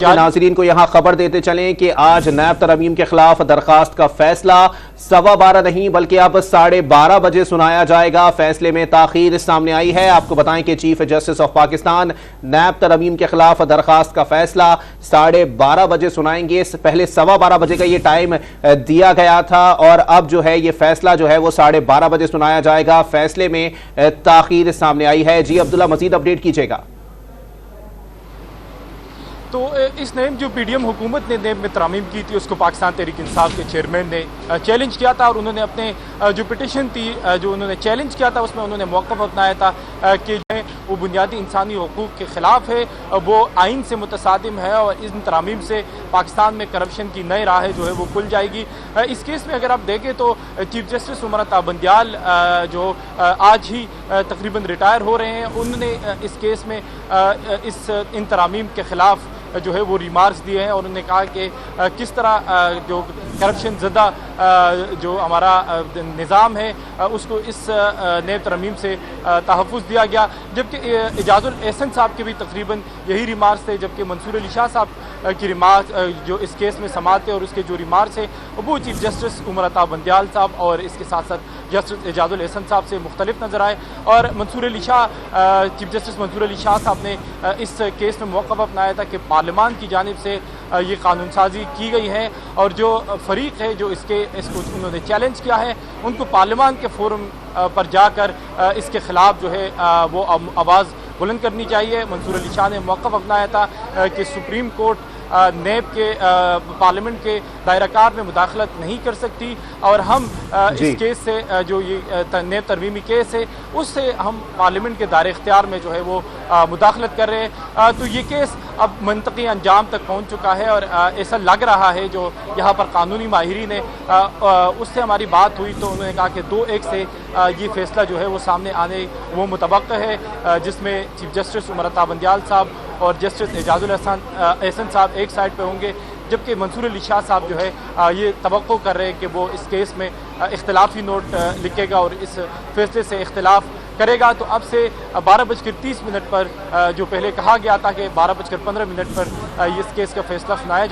ناظرین کو یہاں خبر دیتے چلیں کہ آج نیب ترمیم کے خلاف درخواست کا فیصلہ 12:15 نہیں بلکہ اب 12:30 بجے سنایا جائے گا۔ فیصلے میں تاخیر سامنے آئی ہے۔ آپ کو بتائیں کہ chief justice of Pakistan NAB ترمیم کے خلاف درخواست کا فیصلہ 12:30 بجے سنائیں گے۔ پہلے 12:15 بجے کا یہ ٹائم دیا گیا تھا اور اب جو ہے یہ فیصلہ جو ہے وہ 12:30 بجے سنایا جائے گا۔ فیصلے میں تاخیر سامنے آئی ہے۔ جی عبداللہ مزید اپڈیٹ کیجئے گا۔ تو اس نیب جو پی ڈی ایم حکومت نے نیب میں ترامیم کی تھی اس کو پاکستان تحریک انصاف کے چیئرمین نے چیلنج کیا تھا اور انہوں نے اپنے جو پٹیشن تھی جو انہوں نے چیلنج کیا تھا اس میں انہوں نے موقف اپنایا تھا کہ جو ہے وہ بنیادی انسانی حقوق کے خلاف ہے، وہ آئین سے متصادم ہے اور ان ترامیم سے پاکستان میں کرپشن کی نئی راہیں جو ہے وہ کھل جائے گی۔ اس کیس میں اگر آپ دیکھیں تو چیف جسٹس عمر عطا بندیال جو آج ہی تقریباً ریٹائر ہو رہے ہیں، انہوں نے اس کیس میں ان ترامیم کے خلاف جو ہے وہ ریمارکس دیے ہیں اور انہوں نے کہا کہ کس طرح جو کرپشن زدہ جو ہمارا نظام ہے اس کو اس نیب ترمیم سے تحفظ دیا گیا، جبکہ اعجاز الاحسن صاحب کے بھی تقریباً یہی ریمارکس تھے، جبکہ منصور علی شاہ صاحب کی ریمارکس جو اس کیس میں سماعت ہے اور اس کے جو ریمارکس ہے وہ چیف جسٹس عمر عطا بندیال صاحب اور اس کے ساتھ ساتھ جسٹس اعجاز الاحسن صاحب سے مختلف نظر آئے اور چیف جسٹس منصور علی شاہ صاحب نے اس کیس میں موقف اپنایا تھا کہ پارلیمان کی جانب سے یہ قانون سازی کی گئی ہے اور جو فریق ہے جو اس کو انہوں نے چیلنج کیا ہے ان کو پارلیمان کے فورم پر جا کر اس کے خلاف جو ہے وہ آواز بلند کرنی چاہیے۔ منصور علی شاہ نے موقف اپنایا تھا کہ سپریم کورٹ نیب کے پارلیمنٹ کے دائرہ کار میں مداخلت نہیں کر سکتی اور ہم اس کیس سے جو یہ نیب ترمیمی کیس ہے اس سے ہم پارلیمنٹ کے دائرہ اختیار میں جو ہے وہ مداخلت کر رہے ہیں۔ تو یہ کیس اب منطقی انجام تک پہنچ چکا ہے اور ایسا لگ رہا ہے جو یہاں پر قانونی ماہرین نے اس سے ہماری بات ہوئی تو انہوں نے کہا کہ 2-1 سے یہ فیصلہ جو ہے وہ سامنے آنے وہ متوقع ہے، جس میں چیف جسٹس عمر عطا بندیال صاحب اور جسٹس اعجاز الاحسن صاحب ایک سائڈ پہ ہوں گے، جبکہ منصور علی شاہ صاحب جو ہے یہ توقع کر رہے ہیں کہ وہ اس کیس میں اختلافی نوٹ لکھے گا اور اس فیصلے سے اختلاف کرے گا۔ تو اب سے 12:30 پر جو پہلے کہا گیا تھا کہ 12:15 پر اس کیس کا فیصلہ سنایا